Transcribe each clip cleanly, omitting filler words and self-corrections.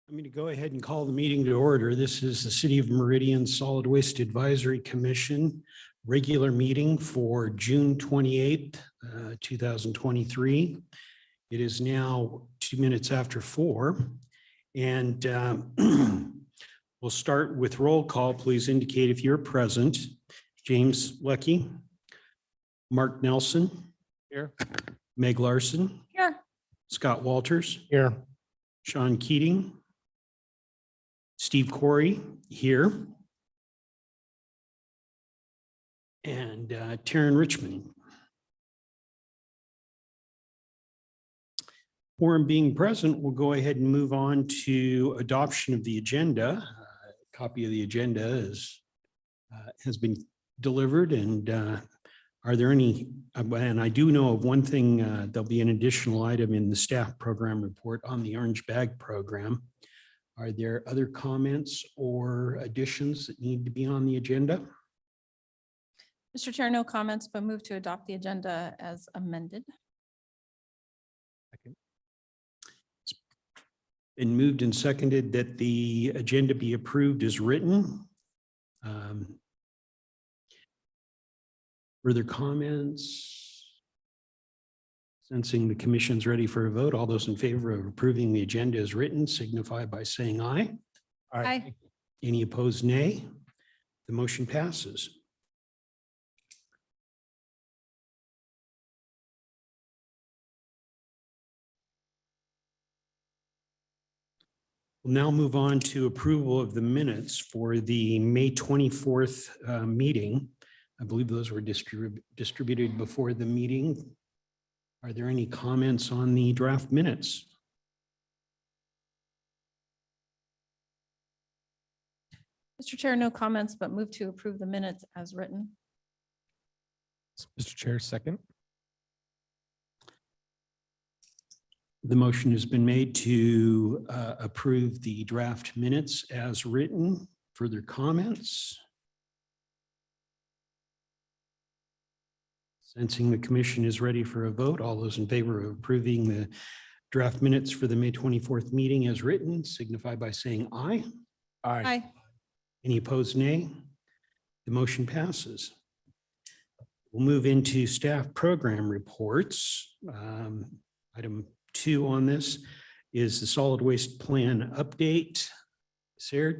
I'm going to go ahead and call the meeting to order. This is the City of Meridian Solid Waste Advisory Commission regular meeting for June 28th, 2023. It is now 2 minutes after 4. And we'll start with roll call. Please indicate if you're present. James Leckey, Mark Nelson. Here. Meg Larson. Here. Scott Walters. Here. Sean Keating. Steve Corey here. And Taryn Richmond. Quorum being present, we'll go ahead and move on to adoption of the agenda. A copy of the agenda has been delivered, and are there any, and I do know of one thing, there'll be an additional item in the staff program report on the Orange Bag program. Are there other comments or additions that need to be on the agenda? Mr. Chair, no comments, but move to adopt the agenda as amended. It's been moved and seconded that the agenda be approved as written. Further comments? Sensing the commission's ready for a vote. All those in favor of approving the agenda as written signify by saying aye. Aye. Any opposed, nay? The motion passes. We'll now move on to approval of the minutes for the May 24th meeting. I believe those were distributed before the meeting. Are there any comments on the draft minutes? Mr. Chair, no comments, but move to approve the minutes as written. Mr. Chair, second. The motion has been made to approve the draft minutes as written. Further comments? Sensing the commission is ready for a vote, all those in favor of approving the draft minutes for the May 24th meeting as written signify by saying aye. Aye. Any opposed, nay? The motion passes. We'll move into staff program reports. Item 2 on this is the solid waste plan update. Sarah?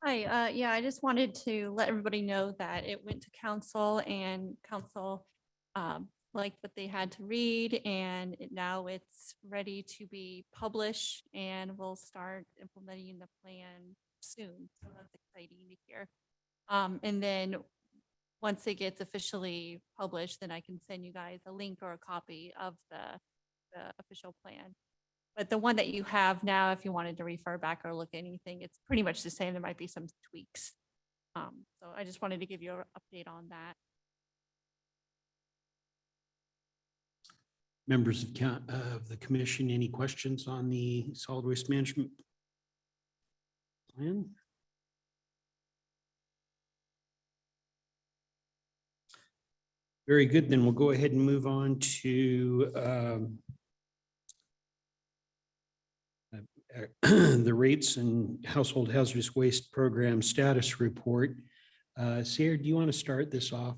Hi, yeah, I just wanted to let everybody know that it went to council and council liked what they had to read, and now it's ready to be published, and we'll start implementing the plan soon. So that's exciting to hear. And then once it gets officially published, then I can send you guys a link or a copy of the official plan. But the one that you have now, if you wanted to refer back or look at anything, it's pretty much the same. There might be some tweaks. So I just wanted to give you an update on that. Members of the commission, any questions on the solid waste management plan? Very good, then we'll go ahead and move on to the rates and household hazardous waste program status report. Sarah, do you want to start this off?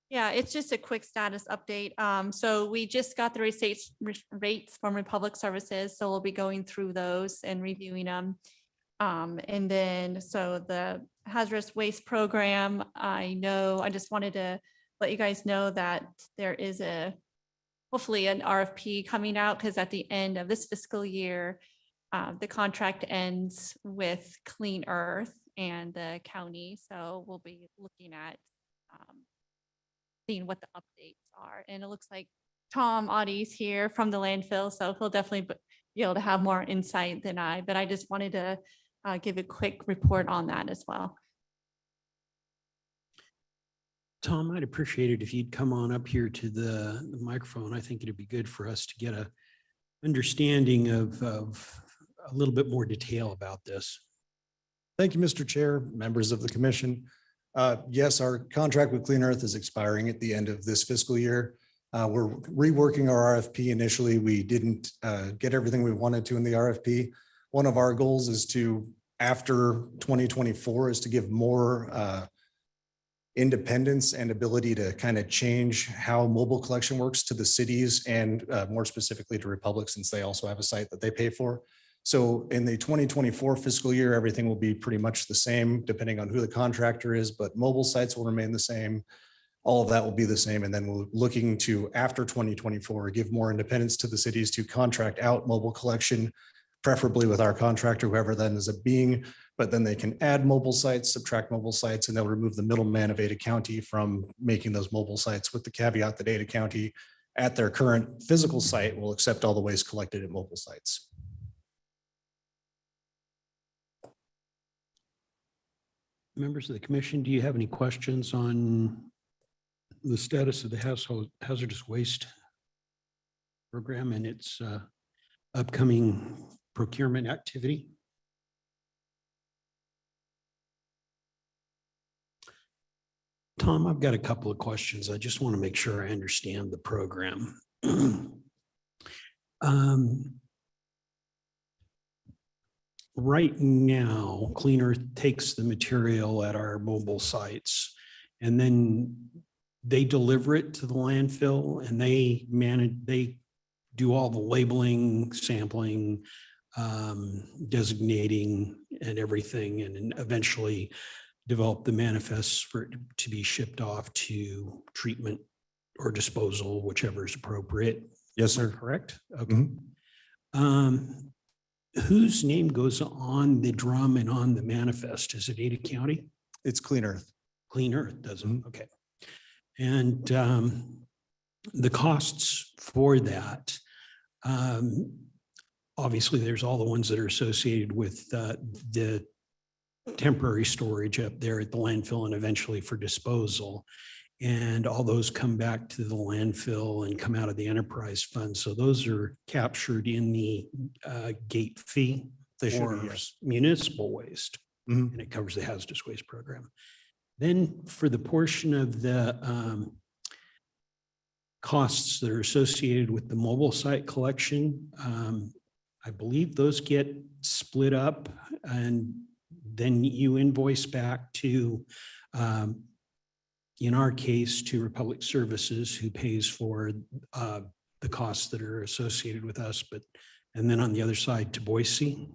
Yeah, it's just a quick status update. So we just got the rates from Republic Services, so we'll be going through those and reviewing them. And then, so the hazardous waste program, I just wanted to let you guys know that there is hopefully an RFP coming out, because at the end of this fiscal year, the contract ends with Clean Earth and the county. So we'll be looking at seeing what the updates are. And it looks like Tom Audie's here from the landfill, so he'll definitely be able to have more insight than I, but I just wanted to give a quick report on that as well. Tom, I'd appreciate it if you'd come on up here to the microphone. I think it'd be good for us to get a understanding of a little bit more detail about this. Thank you, Mr. Chair, members of the commission. Yes, our contract with Clean Earth is expiring at the end of this fiscal year. We're reworking our RFP. Initially, we didn't get everything we wanted to in the RFP. One of our goals is to, after 2024, is to give more independence and ability to kind of change how mobile collection works to the cities and more specifically to Republic, since they also have a site that they pay for. So in the 2024 fiscal year, everything will be pretty much the same depending on who the contractor is, but mobile sites will remain the same. All of that will be the same. And then we're looking to, after 2024, give more independence to the cities to contract out mobile collection, preferably with our contractor, whoever that ends up being. But then they can add mobile sites, subtract mobile sites, and they'll remove the middleman of Ada County from making those mobile sites, with the caveat that Ada County at their current physical site will accept all the waste collected at mobile sites. Members of the commission, do you have any questions on the status of the household hazardous waste program and its upcoming procurement activity? Tom, I've got a couple of questions. I just want to make sure I understand the program. Right now, Clean Earth takes the material at our mobile sites and then they deliver it to the landfill and they do all the labeling, sampling, designating and everything, and eventually develop the manifests for it to be shipped off to treatment or disposal, whichever is appropriate. Yes, sir. Correct? Okay. Whose name goes on the drum and on the manifest? Is it Ada County? It's Clean Earth. Clean Earth doesn't, okay. And the costs for that, obviously there's all the ones that are associated with the temporary storage up there at the landfill and eventually for disposal. And all those come back to the landfill and come out of the enterprise fund. So those are captured in the gate fee They should for be, yes. municipal waste. Mhm. And it covers the hazardous waste program. Then for the portion of the costs that are associated with the mobile site collection, I believe those get split up and then you invoice back to, in our case, to Republic Services, who pays for the costs that are associated with us, and then on the other side to Boise.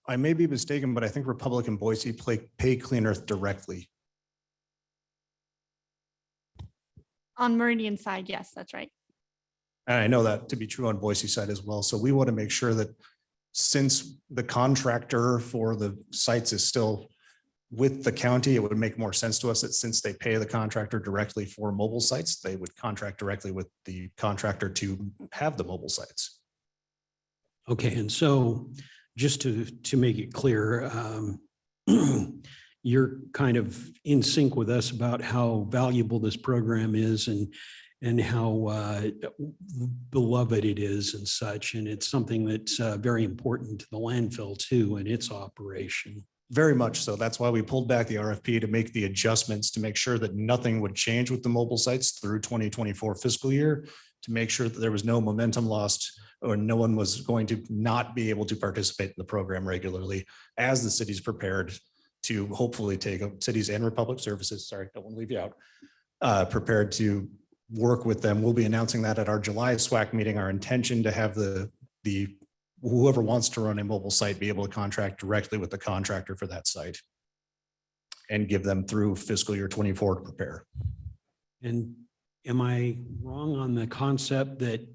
I may be mistaken, but I think Republic and Boise pay Clean Earth directly. On Meridian side, yes, that's right. And I know that to be true on Boise side as well. So we want to make sure that since the contractor for the sites is still with the county, it would make more sense to us that since they pay the contractor directly for mobile sites, they would contract directly with the contractor to have the mobile sites. Okay, and so just to make it clear, you're kind of in sync with us about how valuable this program is and how beloved it is and such. And it's something that's very important to the landfill too and its operation. Very much so. That's why we pulled back the RFP to make the adjustments to make sure that nothing would change with the mobile sites through 2024 fiscal year, to make sure that there was no momentum lost or no one was going to not be able to participate in the program regularly as the city's prepared to hopefully take cities and Republic Services. Sorry, don't want to leave you out. Prepared to work with them. We'll be announcing that at our July SWAC meeting. Our intention to have the whoever wants to run a mobile site be able to contract directly with the contractor for that site and give them through fiscal year 24 to prepare. And am I wrong on the concept that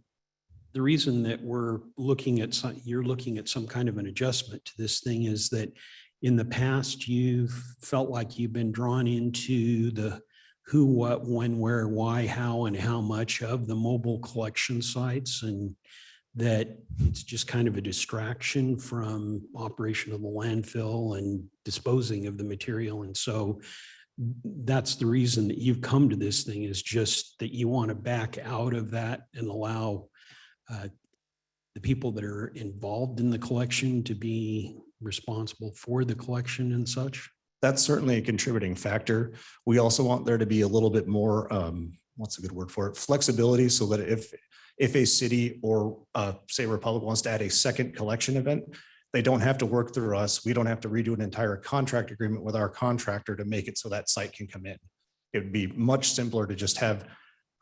the reason that we're looking at you're looking at some kind of an adjustment to this thing is that in the past, you've felt like you've been drawn into the who, what, when, where, why, how, and how much of the mobile collection sites, and that it's just kind of a distraction from operation of the landfill and disposing of the material. And so that's the reason that you've come to this thing, is just that you want to back out of that and allow the people that are involved in the collection to be responsible for the collection and such. That's certainly a contributing factor. We also want there to be a little bit more what's a good word for it? Flexibility, so that if a city or say Republic wants to add a second collection event, they don't have to work through us. We don't have to redo an entire contract agreement with our contractor to make it so that site can come in. It would be much simpler to just have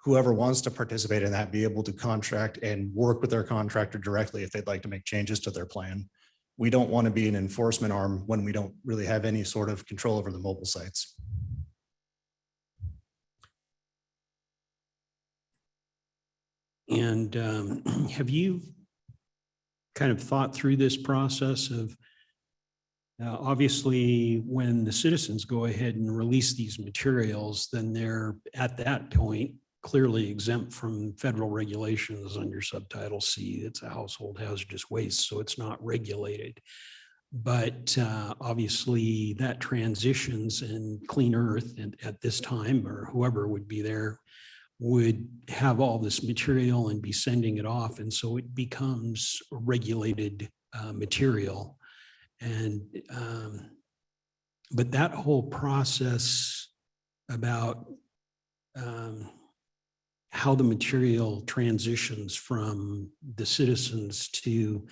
whoever wants to participate in that be able to contract and work with their contractor directly if they'd like to make changes to their plan. We don't want to be an enforcement arm when we don't really have any sort of control over the mobile sites. And have you kind of thought through this process of obviously when the citizens go ahead and release these materials, then they're at that point clearly exempt from federal regulations under subtitle C. It's a household hazardous waste, so it's not regulated. But obviously that transitions, and Clean Earth and at this time, or whoever would be there, would have all this material and be sending it off. And so it becomes regulated material. And but that whole process about how the material transitions from the citizens to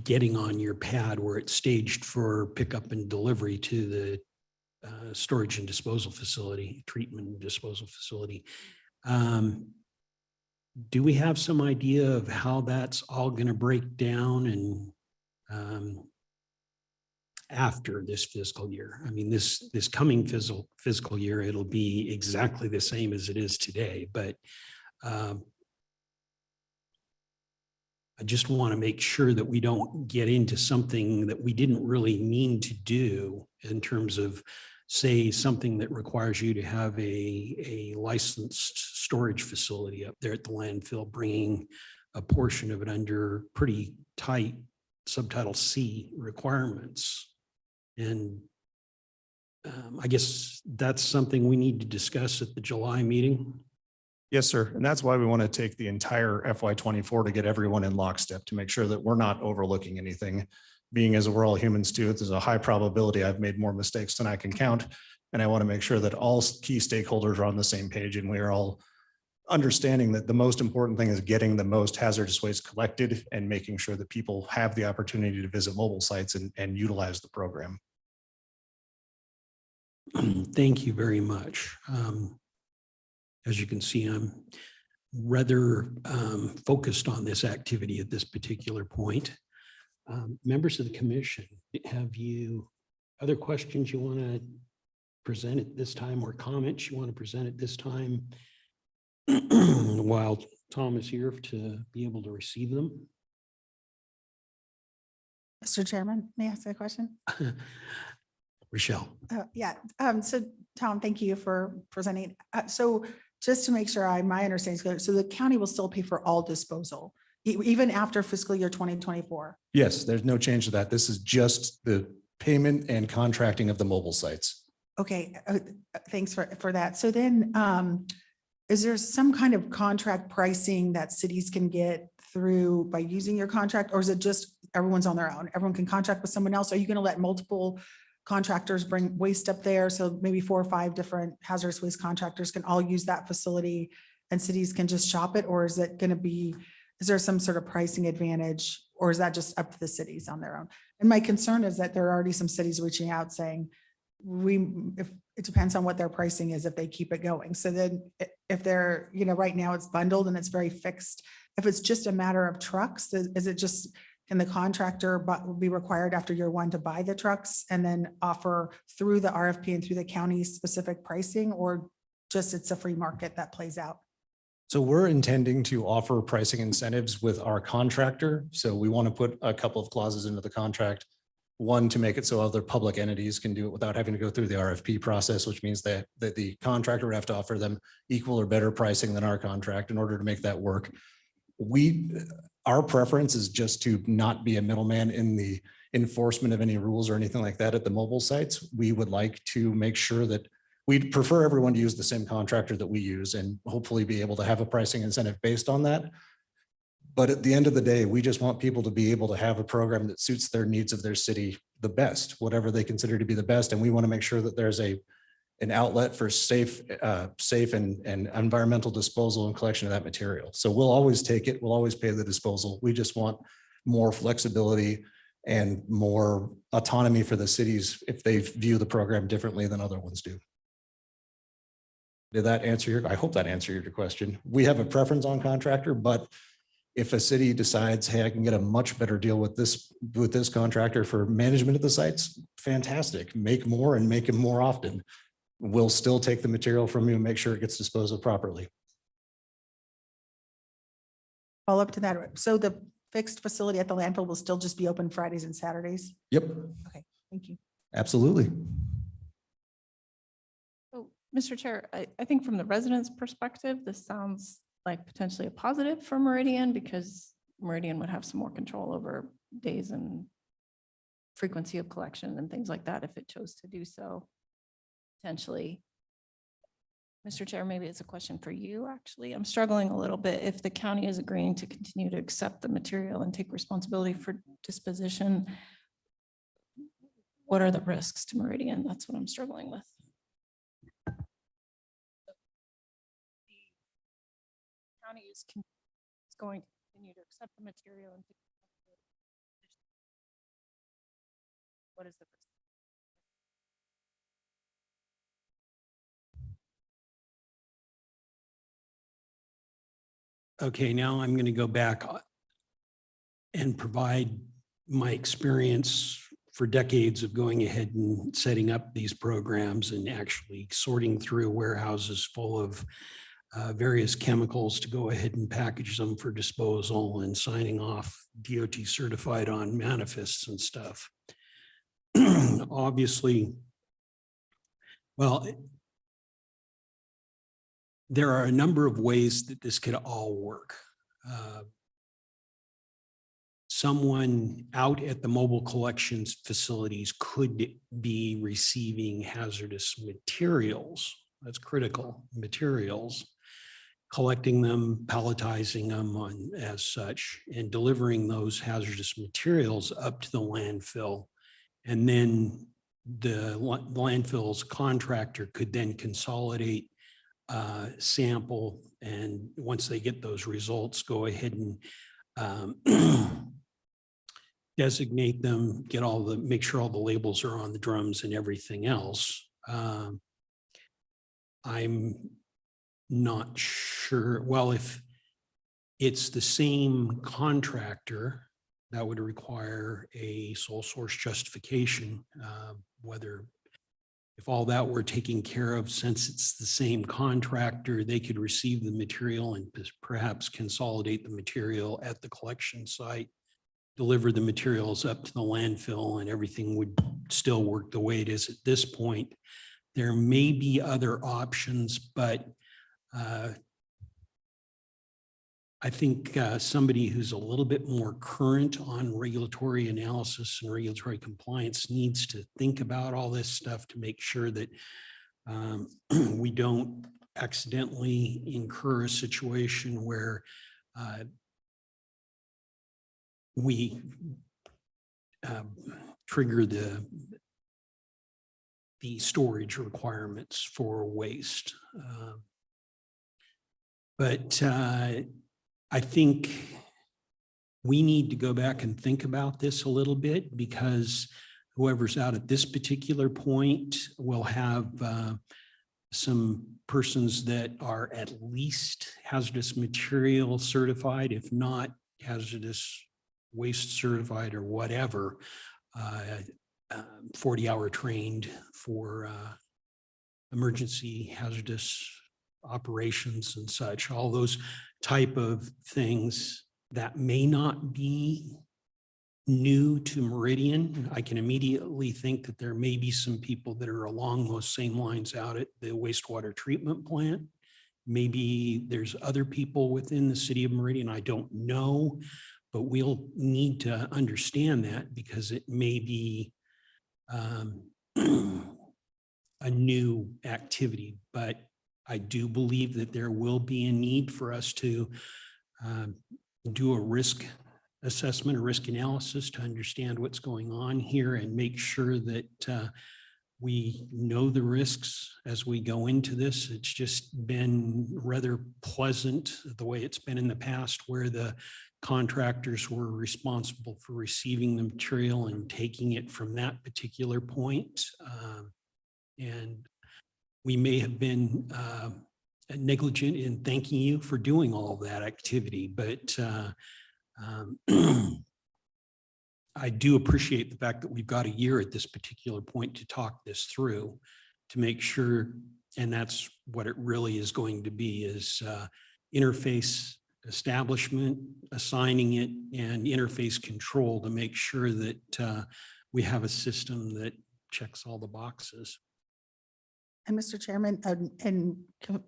getting on your pad where it's staged for pickup and delivery to the storage and disposal facility, treatment and disposal facility. Do we have some idea of how that's all going to break down and after this fiscal year? I mean, this coming fiscal year, it'll be exactly the same as it is today, but I just want to make sure that we don't get into something that we didn't really mean to do in terms of, say, something that requires you to have a licensed storage facility up there at the landfill, bringing a portion of it under pretty tight subtitle C requirements. And I guess that's something we need to discuss at the July meeting. Yes, sir. And that's why we want to take the entire FY24 to get everyone in lockstep to make sure that we're not overlooking anything. Being as we're all humans too, there's a high probability I've made more mistakes than I can count. And I want to make sure that all key stakeholders are on the same page and we are all understanding that the most important thing is getting the most hazardous waste collected and making sure that people have the opportunity to visit mobile sites and utilize the program. Thank you very much. As you can see, I'm rather focused on this activity at this particular point. Members of the commission, have you other questions you want to present at this time, or comments you want to present at this time while Tom is here to be able to receive them? Mr. Chairman, may I ask a question? Rochelle. Yeah. So Tom, thank you for presenting. So just to make sure my understanding is clear, so the county will still pay for all disposal, even after fiscal year 2024? Yes, there's no change to that. This is just the payment and contracting of the mobile sites. Okay, thanks for that. So then is there some kind of contract pricing that cities can get through by using your contract, or is it just everyone's on their own? Everyone can contract with someone else? Are you going to let multiple contractors bring waste up there? So maybe 4 or 5 different hazardous waste contractors can all use that facility and cities can just shop it? Or is it going to be, is there some sort of pricing advantage, or is that just up to the cities on their own? And my concern is that there are already some cities reaching out saying, if it depends on what their pricing is, if they keep it going. So then if they're, right now it's bundled and it's very fixed. If it's just a matter of trucks, is it just, can the contractor be required after year 1 to buy the trucks and then offer through the RFP and through the county specific pricing, or just it's a free market that plays out? So we're intending to offer pricing incentives with our contractor. So we want to put a couple of clauses into the contract. One, to make it so other public entities can do it without having to go through the RFP process, which means that the contractor would have to offer them equal or better pricing than our contract in order to make that work. Our preference is just to not be a middleman in the enforcement of any rules or anything like that at the mobile sites. We would like to make sure that we'd prefer everyone to use the same contractor that we use and hopefully be able to have a pricing incentive based on that. But at the end of the day, we just want people to be able to have a program that suits their needs of their city the best, whatever they consider to be the best. And we want to make sure that there's a an outlet for safe and environmental disposal and collection of that material. So we'll always take it. We'll always pay the disposal. We just want more flexibility and more autonomy for the cities if they view the program differently than other ones do. Did that answer I hope that answered your question. We have a preference on contractor, but if a city decides, hey, I can get a much better deal with this contractor for management of the sites, fantastic. Make more and make them more often. We'll still take the material from you and make sure it gets disposed of properly. Follow up to that. So the fixed facility at the landfill will still just be open Fridays and Saturdays? Yep, Thank you. absolutely. So, Mr. Chair, I think from the residents' perspective, this sounds like potentially a positive for Meridian because Meridian would have some more control over days and frequency of collection and things like that if it chose to do so. Potentially. Mr. Chair, maybe it's a question for you, actually. I'm struggling a little bit if the county is agreeing to continue to accept the material and take responsibility for disposition. What are the risks to Meridian? That's what I'm struggling with. County is going to continue to accept the material and what is the risk? Okay, now I'm going to go back and provide my experience for decades of going ahead and setting up these programs and actually sorting through warehouses full of various chemicals to go ahead and package them for disposal and signing off DOT certified on manifests and stuff. Obviously, well, there are a number of ways that this could all work. Someone out at the mobile collections facilities could be receiving hazardous materials. That's critical materials, collecting them, palletizing them as such, and delivering those hazardous materials up to the landfill. And then the landfill's contractor could then consolidate, sample, and once they get those results, go ahead and designate them, make sure all the labels are on the drums and everything else. I'm not sure. Well, if it's the same contractor, that would require a sole source justification, whether if all that were taken care of, since it's the same contractor, they could receive the material and perhaps consolidate the material at the collection site, deliver the materials up to the landfill, and everything would still work the way it is at this point. There may be other options, but I think somebody who's a little bit more current on regulatory analysis and regulatory compliance needs to think about all this stuff to make sure that we don't accidentally incur a situation where we trigger the storage requirements for waste. But I think we need to go back and think about this a little bit, because whoever's out at this particular point will have some persons that are at least hazardous material certified, if not hazardous waste certified or whatever, 40-hour trained for emergency hazardous operations and such, all those type of things that may not be new to Meridian. I can immediately think that there may be some people that are along those same lines out at the wastewater treatment plant. Maybe there's other people within the city of Meridian, I don't know, but we'll need to understand that, because it may be a new activity. But I do believe that there will be a need for us to do a risk assessment, a risk analysis, to understand what's going on here and make sure that We know the risks as we go into this. It's just been rather pleasant the way it's been in the past where the contractors were responsible for receiving the material and taking it from that particular point. And we may have been negligent in thanking you for doing all of that activity, but I do appreciate the fact that we've got a year at this particular point to talk this through, to make sure, and that's what it really is going to be, is interface establishment, assigning it, and interface control to make sure that we have a system that checks all the boxes. And Mr. Chairman, and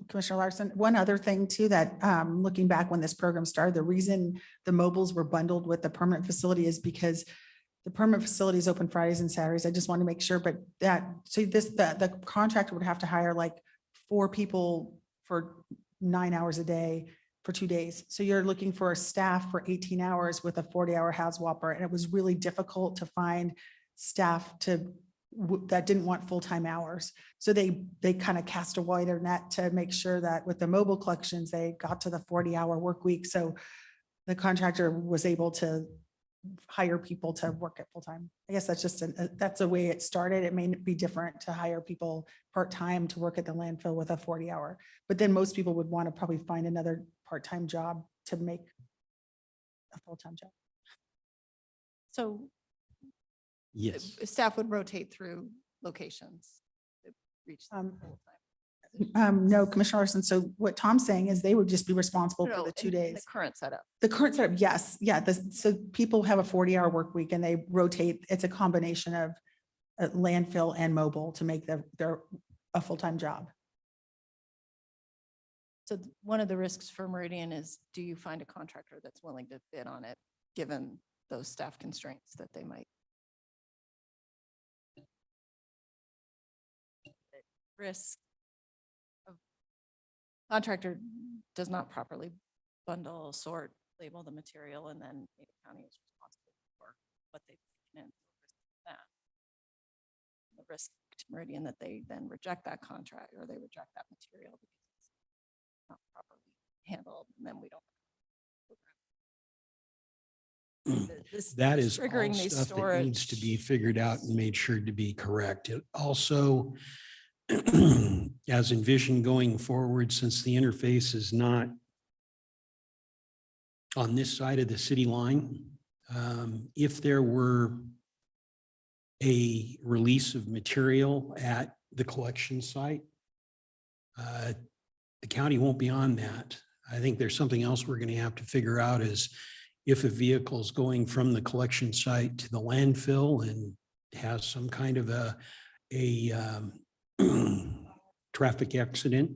Commissioner Larson, one other thing too, that looking back when this program started, the reason the mobiles were bundled with the permanent facility is because the permanent facility is open Fridays and Saturdays. I just want to make sure, but the contractor would have to hire like 4 people for 9 hours a day for 2 days. So you're looking for a staff for 18 hours with a 40-hour house whopper. And it was really difficult to find staff that didn't want full-time hours. So they kind of cast a wider net to make sure that with the mobile collections, they got to the 40-hour work week. So the contractor was able to hire people to work at full-time. I guess that's just, that's the way it started. It may be different to hire people part-time to work at the landfill with a 40-hour, but then most people would want to probably find another part-time job to make a full-time job. So Yes. staff would rotate through locations to reach the Um, full-time. No, Commissioner Larson. So what Tom's saying is they would just be responsible for No, the 2 in days. The current setup. The current setup, yes, yeah. So people have a 40-hour work week and they rotate. It's a combination of landfill and mobile to make their a full-time job. So one of the risks for Meridian is, do you find a contractor that's willing to bid on it, given those staff constraints that they might? Risk of contractor does not properly bundle, sort, label the material, and then Ada County is responsible for what they've taken in. The risk to Meridian that they then reject that contract or they reject that material because it's not properly handled, and then we don't. That is all triggering these stuff that needs to be storage. figured out and made sure to be correct. It also, as envisioned going forward, since the interface is not on this side of the city line, if there were a release of material at the collection site, the county won't be on that. I think there's something else we're going to have to figure out is if a vehicle is going from the collection site to the landfill and has some kind of a traffic accident,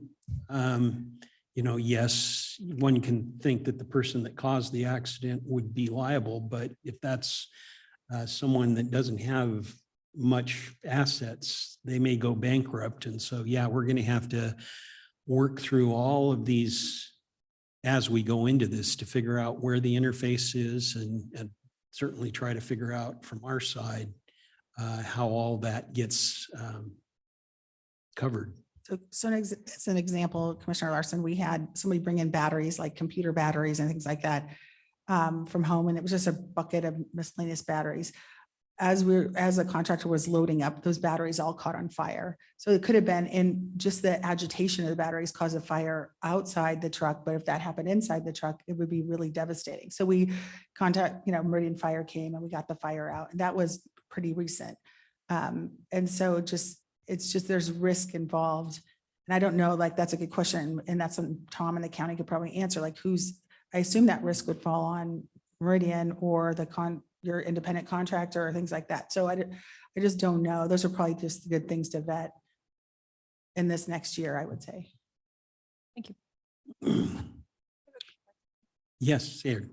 yes, one can think that the person that caused the accident would be liable, but if that's someone that doesn't have much assets, they may go bankrupt. And so, yeah, we're going to have to work through all of these as we go into this to figure out where the interface is and certainly try to figure out from our side how all that gets covered. So as an example, Commissioner Larson, we had somebody bring in batteries, like computer batteries and things like that from home. And it was just a bucket of miscellaneous batteries. As a contractor was loading up, those batteries all caught on fire. So it could have been in just the agitation of the batteries caused a fire outside the truck. But if that happened inside the truck, it would be really devastating. So we Meridian Fire came and we got the fire out, and that was pretty recent. And so it's just there's risk involved. And I don't know, like, that's a good question. And that's something Tom and the county could probably answer, like I assume that risk would fall on Meridian or your independent contractor or things like that. So I just don't know. Those are probably just good things to vet in this next year, I would say. Thank you. Yes, Aaron.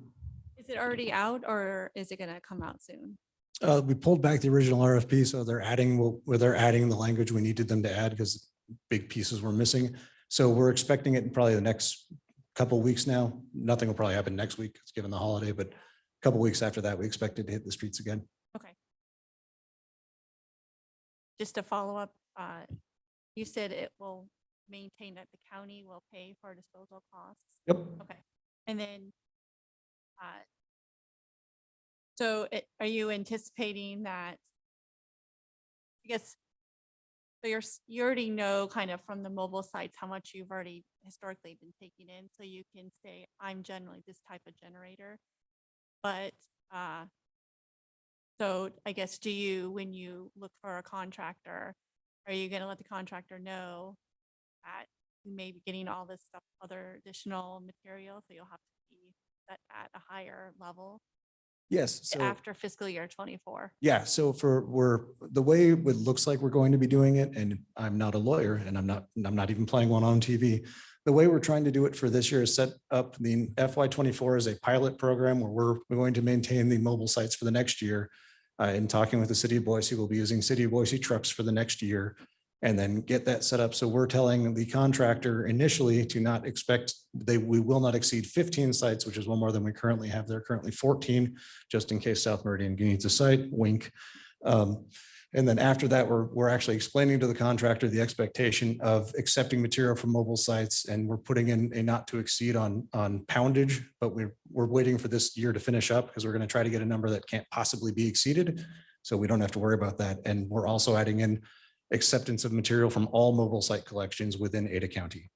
Is it already out or is it going to come out soon? We pulled back the original RFP, so they're adding the language we needed them to add because big pieces were missing. So we're expecting it in probably the next couple of weeks now. Nothing will probably happen next week, given the holiday, but a couple of weeks after that, we expect it to hit the streets again. Okay. just to follow up, you said it will maintain that the county will pay for disposal costs. Yep. Okay. And then, so are you anticipating that? I guess, so you already know kind of from the mobile sites how much you've already historically been taking in, so you can say, I'm generally this type of generator. But, so I guess, when you look for a contractor, are you gonna let the contractor know that you may be getting all this stuff, other additional material, so you'll have to be set at a higher level Yes. So after fiscal year 24? yeah, so the way it looks like we're going to be doing it, and I'm not a lawyer and I'm not even playing one on TV. The way we're trying to do it for this year is set up the FY24 as a pilot program where we're going to maintain the mobile sites for the next year. In talking with the city of Boise, we'll be using city of Boise trucks for the next year and then get that set up. So we're telling the contractor initially to not expect, we will not exceed 15 sites, which is one more than we currently have. There are currently 14, just in case South Meridian needs a site, wink. And then after that, we're actually explaining to the contractor the expectation of accepting material from mobile sites, and we're putting in a not to exceed on poundage, but we're waiting for this year to finish up because we're going to try to get a number that can't possibly be exceeded. So we don't have to worry about that. And we're also adding in acceptance of material from all mobile site collections within Ada County.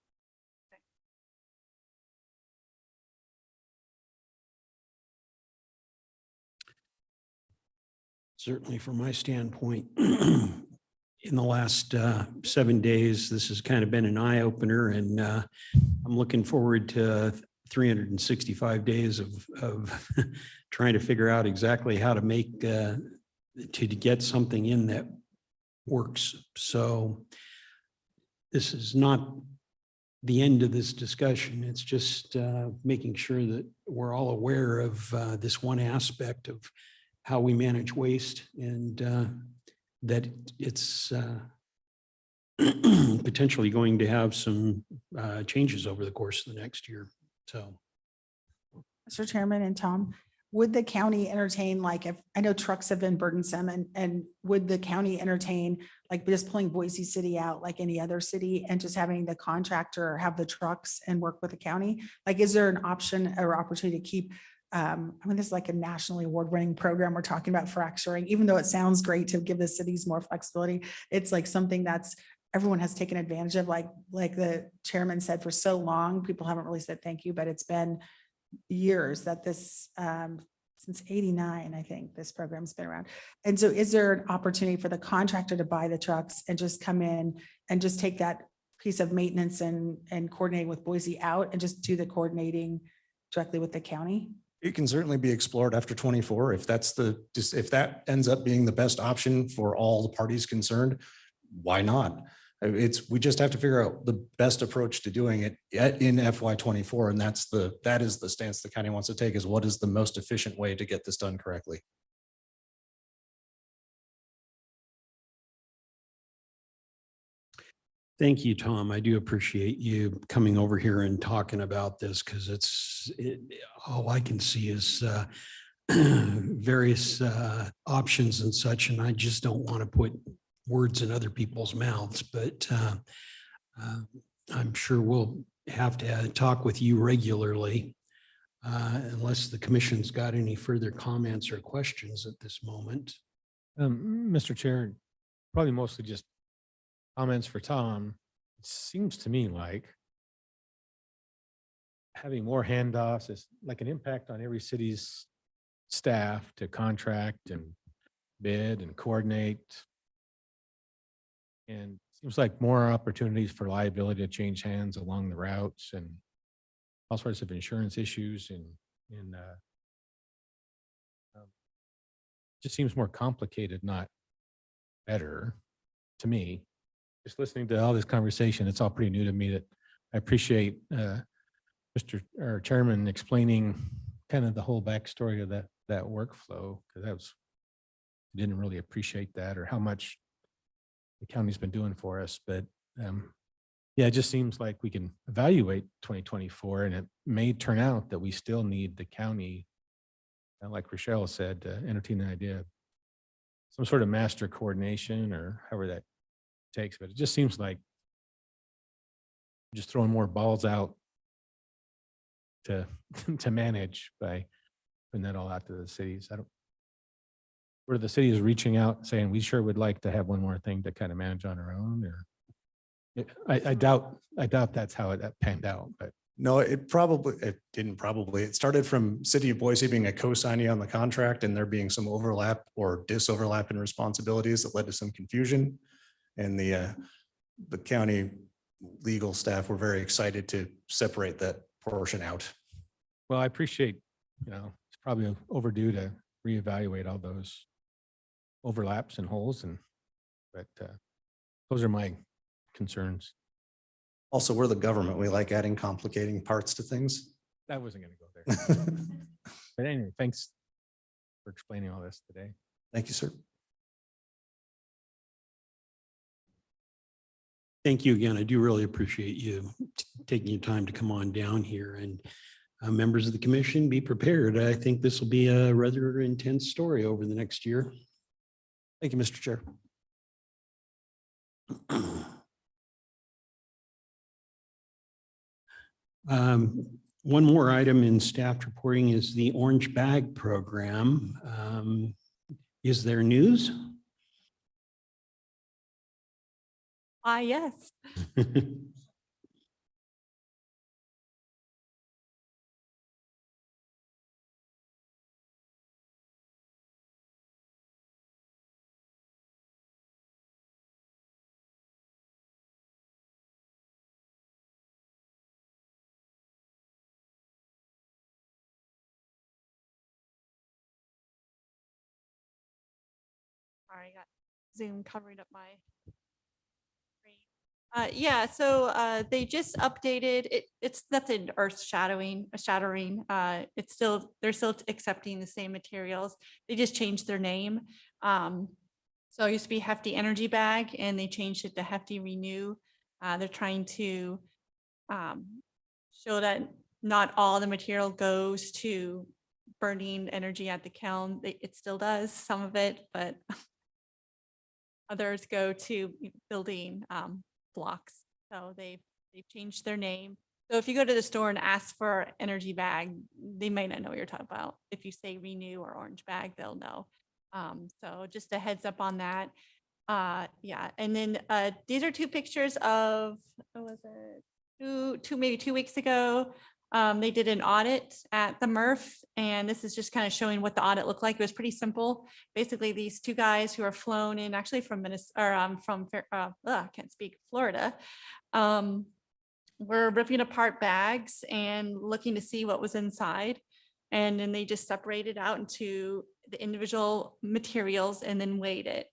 Certainly from my standpoint, in the last 7 days, this has kind of been an eye opener, and I'm looking forward to 365 days of trying to figure out exactly how to make, to get something in that works. So this is not the end of this discussion. It's just making sure that we're all aware of this one aspect of how we manage waste, and that it's potentially going to have some changes over the course of the next year. So, Mr. Chairman and Tom, would the county entertain, like, if, I know trucks have been burdensome, and would the county entertain like just pulling Boise City out like any other city and just having the contractor have the trucks and work with the county? Like, is there an option or opportunity to keep, I mean, this is like a nationally award-winning program we're talking about, fracturing, even though it sounds great to give the cities more flexibility, it's like something that's everyone has taken advantage of, like the chairman said, for so long. People haven't really said thank you, but it's been years that this, since 89, I think this program's been around. And so is there an opportunity for the contractor to buy the trucks and just come in and just take that piece of maintenance and coordinating with Boise out and just do the coordinating directly with the county? It can certainly be explored after 24. If if that ends up being the best option for all the parties concerned, why not? We just have to figure out the best approach to doing it in FY24. And that is the stance the county wants to take, is what is the most efficient way to get this done correctly. thank you, Tom. I do appreciate you coming over here and talking about this, because all I can see is various options and such, and I just don't want to put words in other people's mouths, but I'm sure we'll have to talk with you regularly, unless the commission's got any further comments or questions at this moment. Mr. Chair, probably mostly just comments for Tom. It seems to me like having more handoffs is like an impact on every city's staff to contract and bid and coordinate. And seems like more opportunities for liability to change hands along the routes and all sorts of insurance issues, and just seems more complicated, not better to me. Just listening to all this conversation, it's all pretty new to me. That I appreciate Mr. Chairman explaining kind of the whole backstory of that workflow, because didn't really appreciate that, or how much the county's been doing for us. But yeah, it just seems like we can evaluate 2024, and it may turn out that we still need the county, like Rochelle said, to entertain the idea of some sort of master coordination or however that takes, but it just seems like just throwing more balls out to to manage by putting that all out to the cities. I don't, where the city is reaching out saying, we sure would like to have one more thing to kind of manage on our own, or I doubt that's how it panned out, but No, it started from City of Boise being a co-signee on the contract and there being some overlap or disoverlap in responsibilities that led to some confusion. And the county legal staff were very excited to separate that portion out. well, I appreciate, it's probably overdue to reevaluate all those overlaps and holes but those are my concerns. Also, we're the government. We like adding complicating parts to things. That wasn't going to go there. But anyway, thanks for explaining all this today. Thank you, sir. Thank you again. I do really appreciate you taking your time to come on down here, and members of the commission, be prepared. I think this will be a rather intense story over the next year. Thank you, Mr. Chair. One more item in staff reporting is the Orange Bag Program. Is there news? Yes. Sorry, I got Zoom covering up my screen. Yeah, so they just updated it. It's nothing earth shattering. It's still, they're still accepting the same materials. They just changed their name. So it used to be Hefty Energy Bag and they changed it to Hefty Renew. They're trying to show that not all the material goes to burning energy at the kiln. It still does, some of it, but others go to building blocks. So they've changed their name. So if you go to the store and ask for energy bag, they might not know what you're talking about. If you say Renew or Orange Bag, they'll know. So just a heads up on that. Yeah, and then these are two pictures of, what was it, maybe 2 weeks ago. They did an audit at the MRF, and this is just kind of showing what the audit looked like. It was pretty simple. Basically, these two guys who are flown in actually from Minnesota, I can't speak, Florida, were ripping apart bags and looking to see what was inside. And then they just separated out into the individual materials and then weighed it.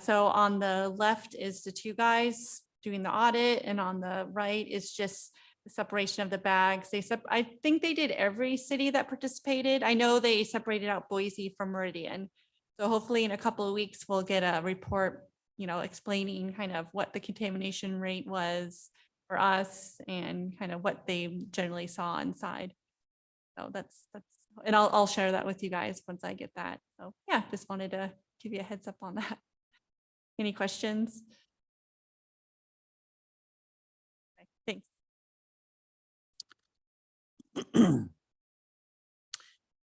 So on the left is the two guys doing the audit, and on the right is just the separation of the bags. I think they did every city that participated. I know they separated out Boise from Meridian. So hopefully in a couple of weeks, we'll get a report, explaining kind of what the contamination rate was for us and kind of what they generally saw inside. So that's, and I'll share that with you guys once I get that. So yeah, just wanted to give you a heads up on that. Any questions? Okay, thanks.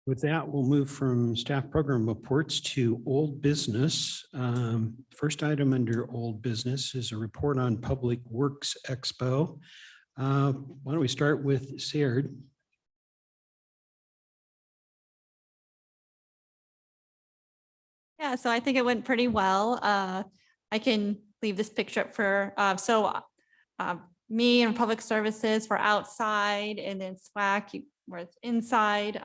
With that, we'll move from staff program reports to old business. First item under old business is a report on Public Works Expo. Why don't we start with Saird? Yeah, so I think it went pretty well. I can leave this picture up for, me and Public Services for outside, and then SWAC was inside.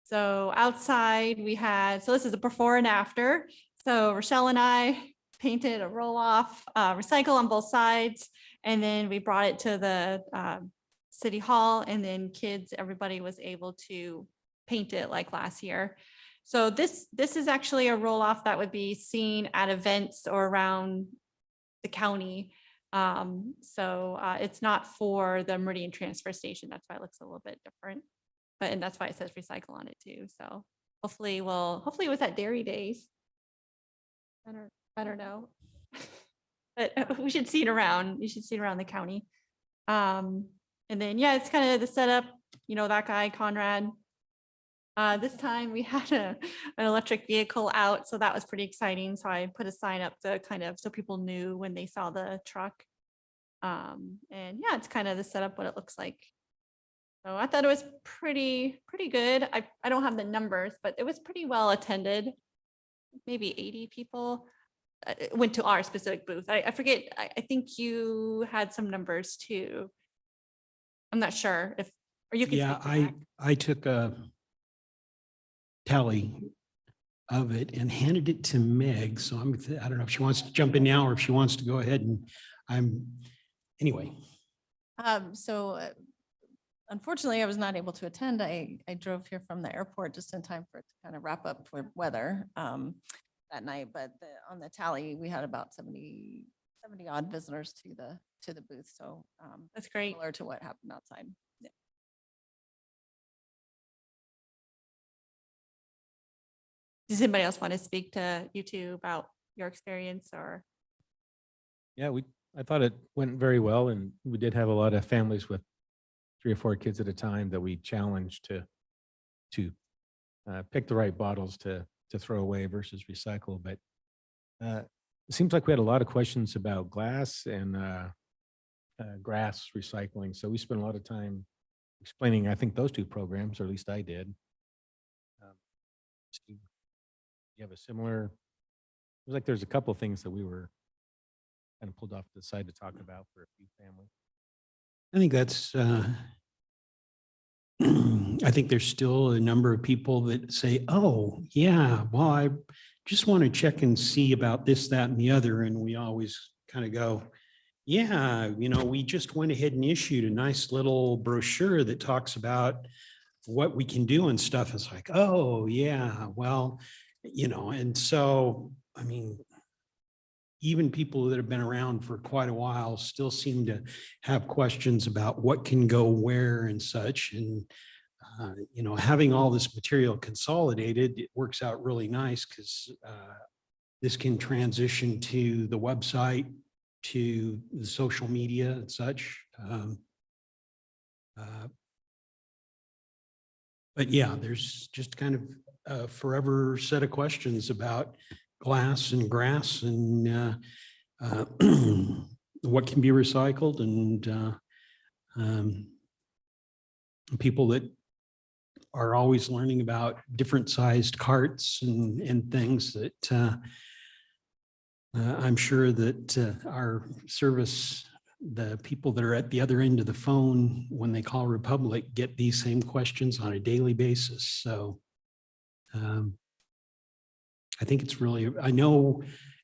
So outside we had, so this is a before and after. So Rochelle and I painted a roll off, recycle on both sides. And then we brought it to the city hall, and then kids, everybody was able to paint it like last year. So this is actually a roll off that would be seen at events or around the county. So it's not for the Meridian transfer station. That's why it looks a little bit different. And that's why it says recycle on it too. So hopefully it was at Dairy Days. I don't know. But we should see it around. You should see it around the county. And then, yeah, it's kind of the setup, you know, that guy, Conrad. This time we had an electric vehicle out, so that was pretty exciting. So I put a sign up to kind of, so people knew when they saw the truck. And yeah, it's kind of the setup, what it looks like. So I thought it was pretty good. I don't have the numbers, but it was pretty well attended. Maybe 80 people went to our specific booth. I forget, I think you had some numbers too. I'm not sure if, or you can. Yeah, speak to that. I took a tally of it and handed it to Meg. So I don't know if she wants to jump in now or if she wants to go ahead and anyway. Unfortunately, I was not able to attend. I drove here from the airport just in time for it to kind of wrap up for weather that night. But on the tally, we had about 70 odd visitors to the booth. So That's great. similar to what happened outside. Yeah. Does anybody else want to speak to you two about your experience or? Yeah, I thought it went very well, and we did have a lot of families with 3 or 4 kids at a time that we challenged to pick the right bottles to throw away versus recycle. But it seems like we had a lot of questions about glass and grass recycling. So we spent a lot of time explaining, I think, those 2 programs, or at least I did. Steve, you have a similar, it was like there's a couple of things that we were kind of pulled off to the side to talk about for a few families. I think that's, I think there's still a number of people that say, oh, yeah, well, I just want to check and see about this, that, and the other. And we always kind of go, yeah, you know, we just went ahead and issued a nice little brochure that talks about what we can do and stuff. It's like, oh, yeah, well, you know, and so, I mean, even people that have been around for quite a while still seem to have questions about what can go where and such. And, you know, having all this material consolidated, it works out really nice because this can transition to the website, to the social media and such. But yeah, there's just kind of a forever set of questions about glass and grass and what can be recycled and people that are always learning about different sized carts and things that I'm sure that our service, the people that are at the other end of the phone when they call Republic get these same questions on a daily basis. So I think it's really, I know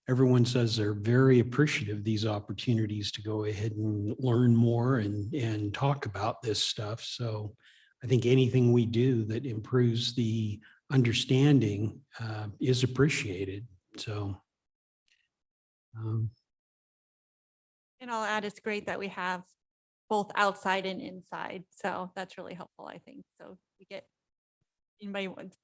everyone says they're very appreciative of these opportunities to go ahead and learn more and talk about this stuff. So I think anything we do that improves the understanding is appreciated. So. And I'll add, it's great that we have both outside and inside. So that's really helpful, I think. So we get, anybody wants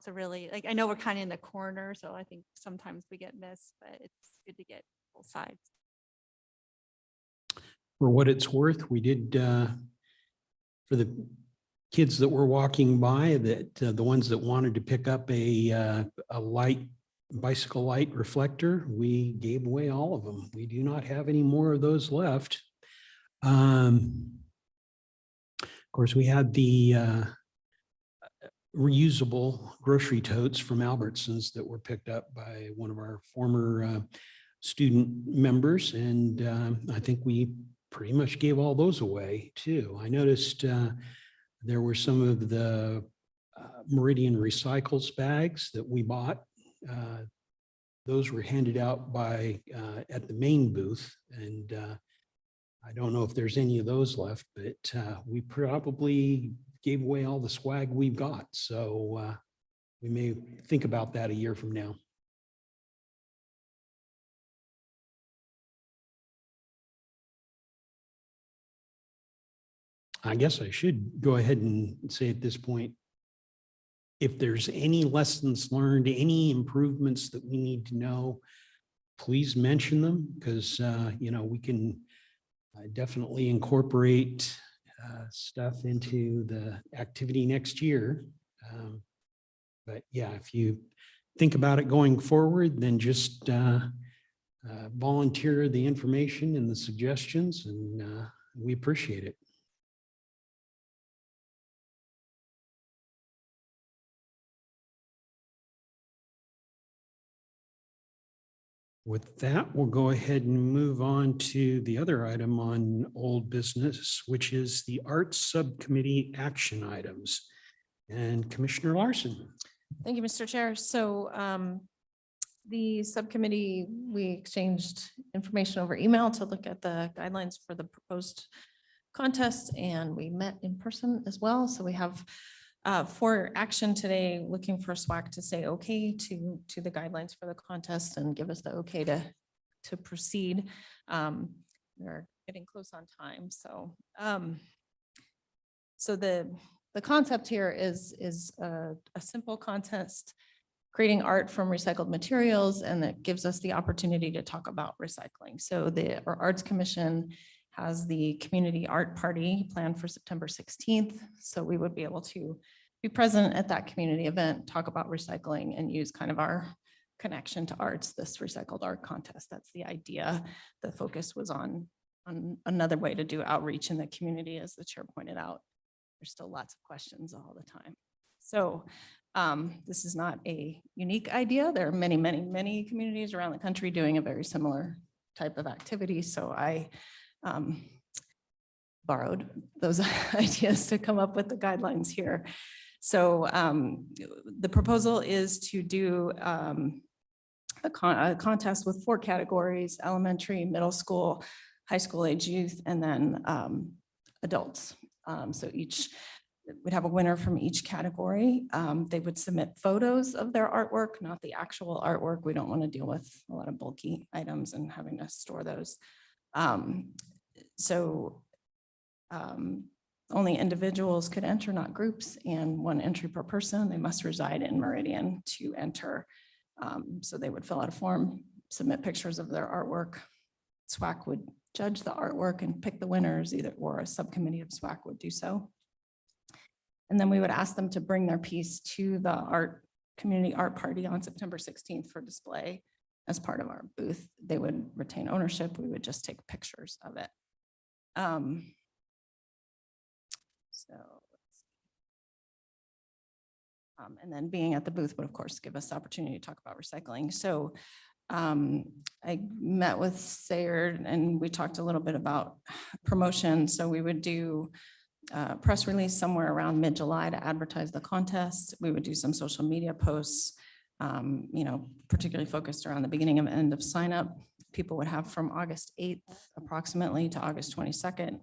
to really, like, I know we're kind of in the corner, so I think sometimes we get missed, but it's good to get both sides. For what it's worth, we did, for the kids that were walking by, that the ones that wanted to pick up a bicycle light reflector, we gave away all of them. We do not have any more of those left. Of course, we had the reusable grocery totes from Albertsons that were picked up by one of our former student members. And I think we pretty much gave all those away too. I noticed there were some of the Meridian recycles bags that we bought. Those were handed out by at the main booth. And I don't know if there's any of those left, but we probably gave away all the swag we've got. So we may think about that a year from now. I guess I should go ahead and say at this point, if there's any lessons learned, any improvements that we need to know, please mention them because, we can definitely incorporate stuff into the activity next year. But yeah, if you think about it going forward, then just volunteer the information and the suggestions, and we appreciate it. With that, we'll go ahead and move on to the other item on old business, which is the Arts Subcommittee action items. And Commissioner Larson. Thank you, Mr. Chair. So the subcommittee, we exchanged information over email to look at the guidelines for the proposed contest, and we met in person as well. So we have for action today, looking for SWAC to say okay to the guidelines for the contest and give us the okay to proceed. We're getting close on time, so so the concept here is a simple contest, creating art from recycled materials, and that gives us the opportunity to talk about recycling. So our Arts Commission has the community art party planned for September 16th. So we would be able to be present at that community event, talk about recycling, and use kind of our connection to arts, this recycled art contest. That's the idea. The focus was on another way to do outreach in the community, as the chair pointed out. There's still lots of questions all the time. So this is not a unique idea. There are many, many, many communities around the country doing a very similar type of activity. So I borrowed those ideas to come up with the guidelines here. So the proposal is to do a contest with 4 categories: elementary, middle school, high school age youth, and then adults. So each would have a winner from each category. They would submit photos of their artwork, not the actual artwork. We don't want to deal with a lot of bulky items and having to store those. Only individuals could enter, not groups, and 1 entry per person. They must reside in Meridian to enter. So they would fill out a form, submit pictures of their artwork. SWAC would judge the artwork and pick the winners, or a subcommittee of SWAC would do so. And then we would ask them to bring their piece to the community art party on September 16th for display as part of our booth. They would retain ownership. We would just take pictures of it. And then being at the booth would, of course, give us the opportunity to talk about recycling. So I met with Sayard and we talked a little bit about promotion. So we would do a press release somewhere around mid-July to advertise the contest. We would do some social media posts, particularly focused around the beginning and end of sign up. People would have from August 8th approximately to August 22nd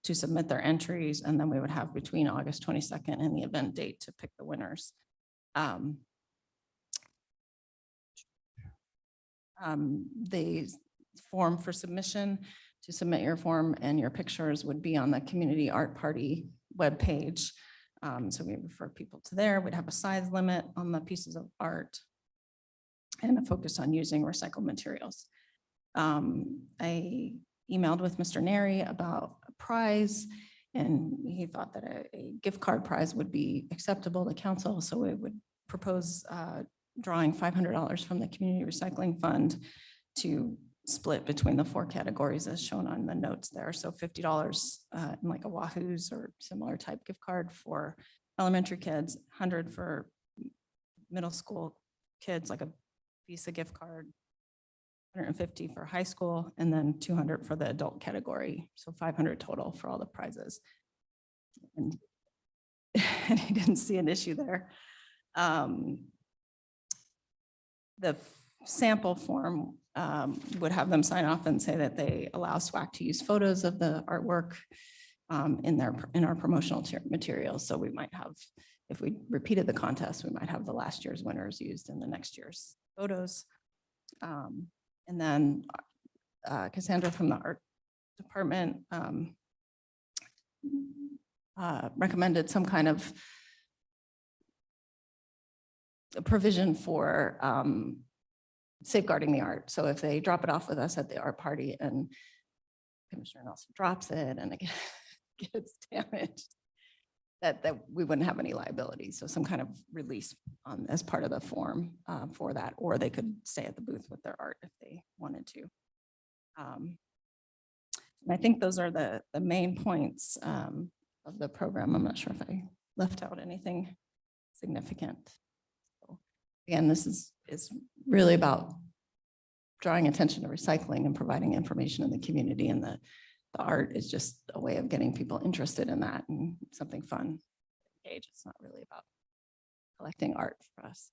to submit their entries. And then we would have between August 22nd and the event date to pick the winners. The form for submission, to submit your form and your pictures, would be on the Community Art Party webpage. So we refer people to there. We'd have a size limit on the pieces of art and a focus on using recycled materials. I emailed with Mr. Neri about a prize, and he thought that a gift card prize would be acceptable to council. So we would propose drawing $500 from the Community Recycling Fund to split between the 4 categories as shown on the notes there. So $50 in like a Wahoo's or similar type gift card for elementary kids, 100 for middle school kids, like a Visa gift card, 150 for high school, and then 200 for the adult category. So 500 total for all the prizes. And he didn't see an issue there. The sample form would have them sign off and say that they allow SWAC to use photos of the artwork in our promotional materials. So we might have, if we repeated the contest, we might have the last year's winners used in the next year's photos. And then Cassandra from the art department recommended some kind of a provision for safeguarding the art. So if they drop it off with us at the art party and Commissioner Nelson drops it and it gets damaged, that we wouldn't have any liability. So some kind of release as part of the form for that, or they could stay at the booth with their art if they wanted to. And I think those are the main points of the program. I'm not sure if I left out anything significant. So, again, this is really about drawing attention to recycling and providing information in the community, and the art is just a way of getting people interested in that and something fun. It's not really about collecting art for us.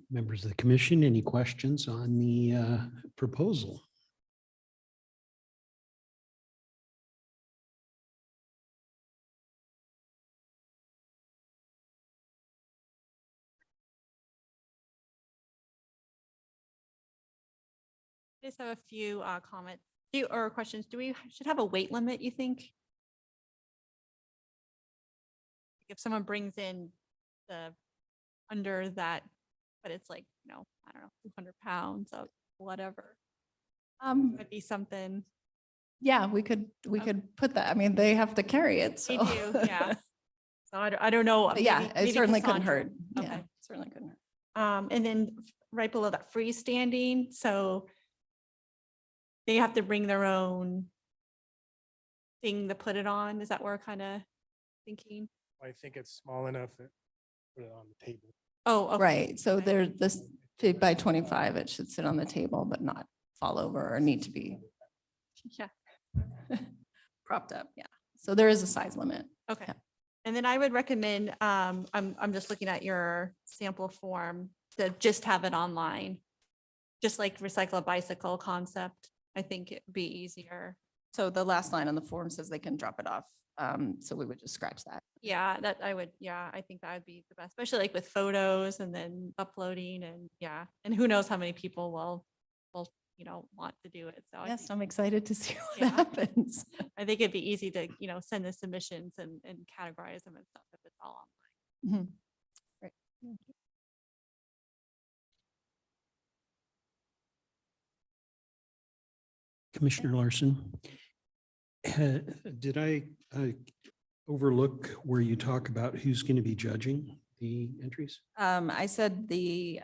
Members of the commission, any questions on the proposal? I just have a few comments or questions. Do we should have a weight limit, you think? If someone brings in the under that, but it's like, I don't know, 200 pounds of whatever, might be something. Yeah, we could put that. I mean, they have to carry it. They So do, yeah. So I don't know. But yeah, maybe it certainly couldn't Cassandra. hurt. Yeah, Okay. certainly couldn't hurt. And then right below that, freestanding, so they have to bring their own thing to put it on. Is that what we're kind of thinking? I think it's small enough that put it on the table. Oh, okay. Right. So Okay. there's this 2 by 25, it should sit on the table, but not fall over or need to be Yeah, propped up. Yeah. So there is a size limit. okay. Yeah. And then I would recommend, I'm just looking at your sample form to just have it online. Just like recycle a bicycle concept. I think it'd be easier. So the last line on the form says they can drop it off. So we would just scratch that. Yeah, I think that would be the best, especially like with photos and then uploading and and who knows how many people will, want to do it. So I Yes, think- I'm excited to see what Yeah. happens. I think it'd be easy to, send the submissions and categorize them and stuff if it's all online. Mhm. Right. Commissioner Larson, did I overlook where you talk about who's going to be judging the entries? I said the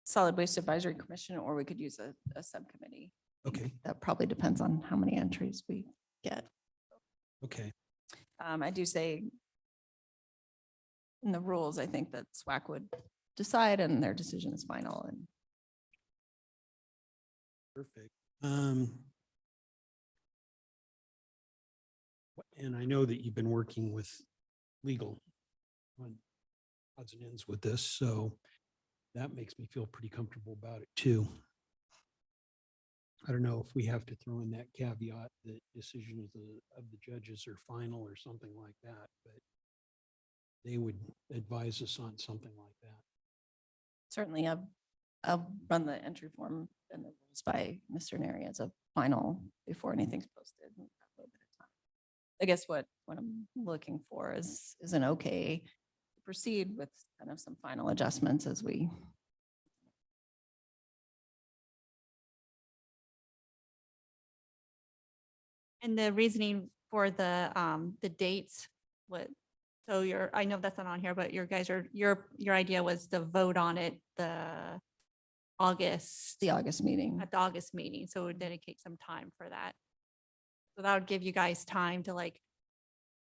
Solid Waste Advisory Commission, or we could use a subcommittee. Okay, That probably depends on how many entries we get. okay. I do say in the rules, I think that SWAC would decide and their decision is final. And Perfect. And I know that you've been working with legal on odds and ends with this, so that makes me feel pretty comfortable about it too. I don't know if we have to throw in that caveat that decision of the judges are final or something like that, but they would advise us on something like that. certainly I'll run the entry form and the rules by Mr. Neri as a final before anything's posted. We've got a little bit of time. I guess what I'm looking for is an okay to proceed with kind of some final adjustments as we. And the reasoning for the dates, so I know that's not on here, but your idea was to vote on it The August meeting. at the August meeting, so it would dedicate some time for that. So that would give you guys time to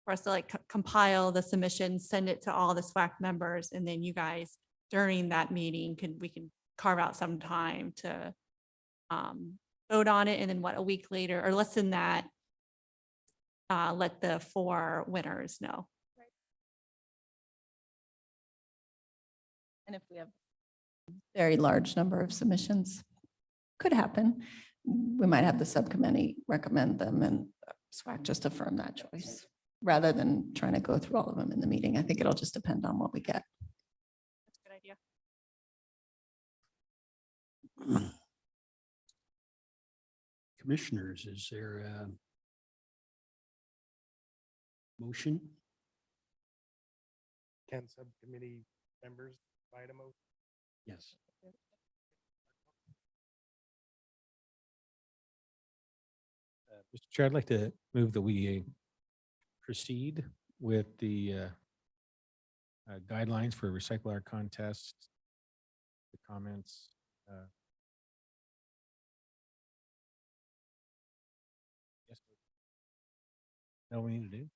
for us to compile the submission, send it to all the SWAC members, and then you guys during that meeting we can carve out some time to vote on it, and then a week later or less than that, let the 4 winners know. And if we have very large number of submissions, could happen. We might have the subcommittee recommend them and SWAC just affirm that choice rather than trying to go through all of them in the meeting. I think it'll just depend on what we get. That's a good idea. Commissioners, is there a motion? Can subcommittee members invite a motion? Yes. Mr. Chair, I'd like to move that we proceed with the guidelines for recycle art contest, the comments. Yes. Is that what we need to do?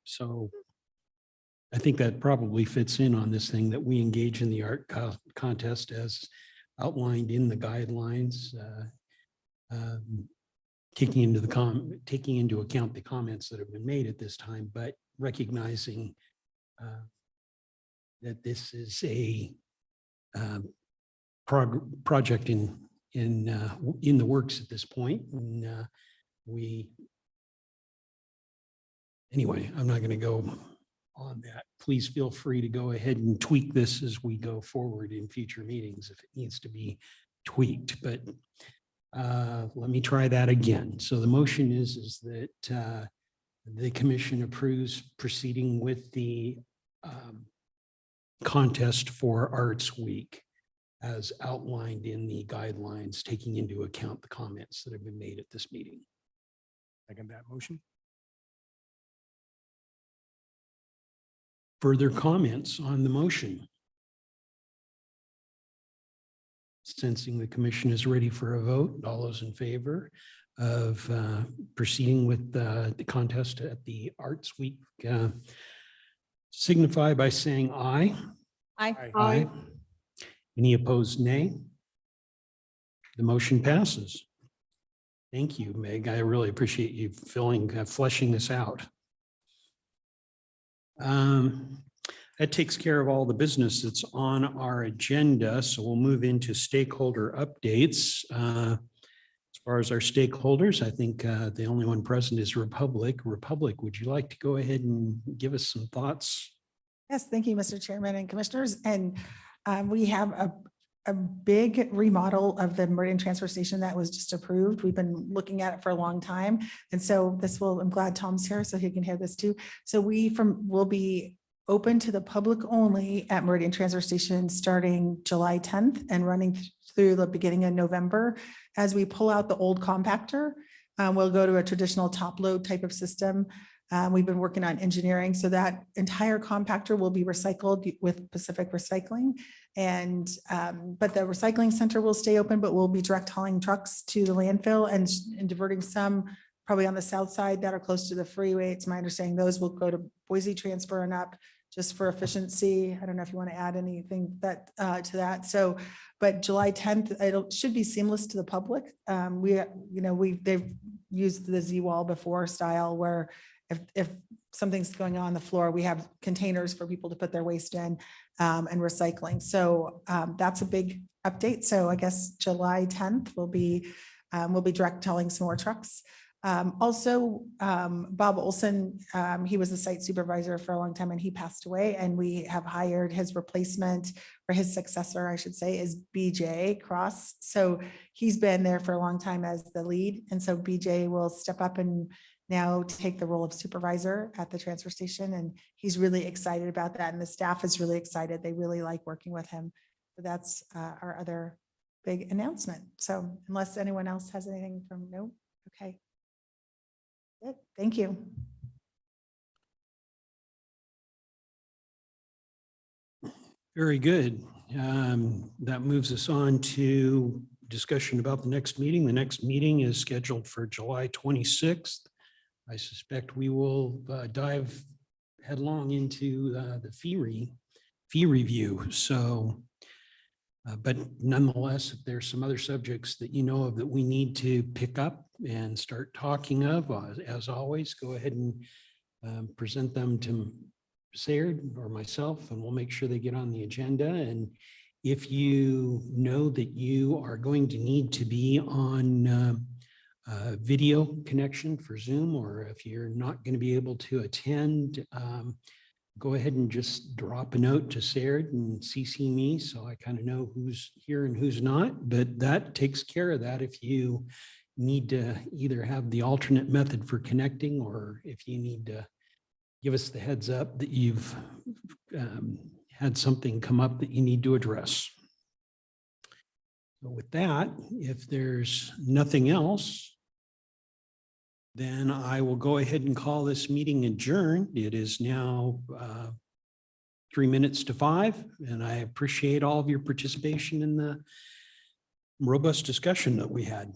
So I think that probably fits in on this thing that we engage in the art contest as outlined in the guidelines, taking into account the comments that have been made at this time, but recognizing that this is a project in the works at this point. And anyway, I'm not going to go on that. Please feel free to go ahead and tweak this as we go forward in future meetings if it needs to be tweaked, but let me try that again. So the motion is that the commission approves proceeding with the contest for Arts Week as outlined in the guidelines, taking into account the comments that have been made at this meeting. Second that motion? Further comments on the motion? Sensing the commission is ready for a vote, all those in favor of proceeding with the contest at the Arts Week signify by saying aye. Aye. Any opposed, nay? The motion passes. Thank you, Meg. I really appreciate you fleshing this out. That takes care of all the business that's on our agenda. So we'll move into stakeholder updates. As far as our stakeholders, I think the only one present is Republic. Republic, would you like to go ahead and give us some thoughts? Yes, thank you, Mr. Chairman and Commissioners. And we have a big remodel of the Meridian transfer station that was just approved. We've been looking at it for a long time. And so I'm glad Tom's here so he can hear this too. So will be open to the public only at Meridian transfer station starting July 10th and running through the beginning of November. As we pull out the old compactor, we'll go to a traditional top load type of system. We've been working on engineering, so that entire compactor will be recycled with Pacific Recycling. And but the recycling center will stay open, but we'll be direct hauling trucks to the landfill and diverting some probably on the south side that are close to the freeway. It's my understanding those will go to Boise transfer and up just for efficiency. I don't know if you want to add anything to that. So, but July 10th, it should be seamless to the public. They've used the Z-Wall before style where if something's going on the floor, we have containers for people to put their waste in and recycling. So that's a big update. So I guess July 10th we'll be direct hauling some more trucks. Also, Bob Olson, he was the site supervisor for a long time and he passed away, and we have hired his replacement, or his successor, I should say, is BJ Cross. So he's been there for a long time as the lead. And so BJ will step up and now take the role of supervisor at the transfer station. And he's really excited about that. And the staff is really excited. They really like working with him. So that's our other big announcement. So unless anyone else has anything no, okay. Good. Thank you. Very good. That moves us on to discussion about the next meeting. The next meeting is scheduled for July 26th. I suspect we will dive headlong into the fee review. So, but nonetheless, if there's some other subjects that you know of that we need to pick up and start talking of, as always, go ahead and present them to Sayard or myself, and we'll make sure they get on the agenda. And if you know that you are going to need to be on video connection for Zoom, or if you're not going to be able to attend, go ahead and just drop a note to Sarah and CC me, so I kind of know who's here and who's not, but that takes care of that. If you need to either have the alternate method for connecting, or if you need to give us the heads up that you've had something come up that you need to address. So with that, if there's nothing else, then I will go ahead and call this meeting adjourned. It is now 5:03, and I appreciate all of your participation in the robust discussion that we had.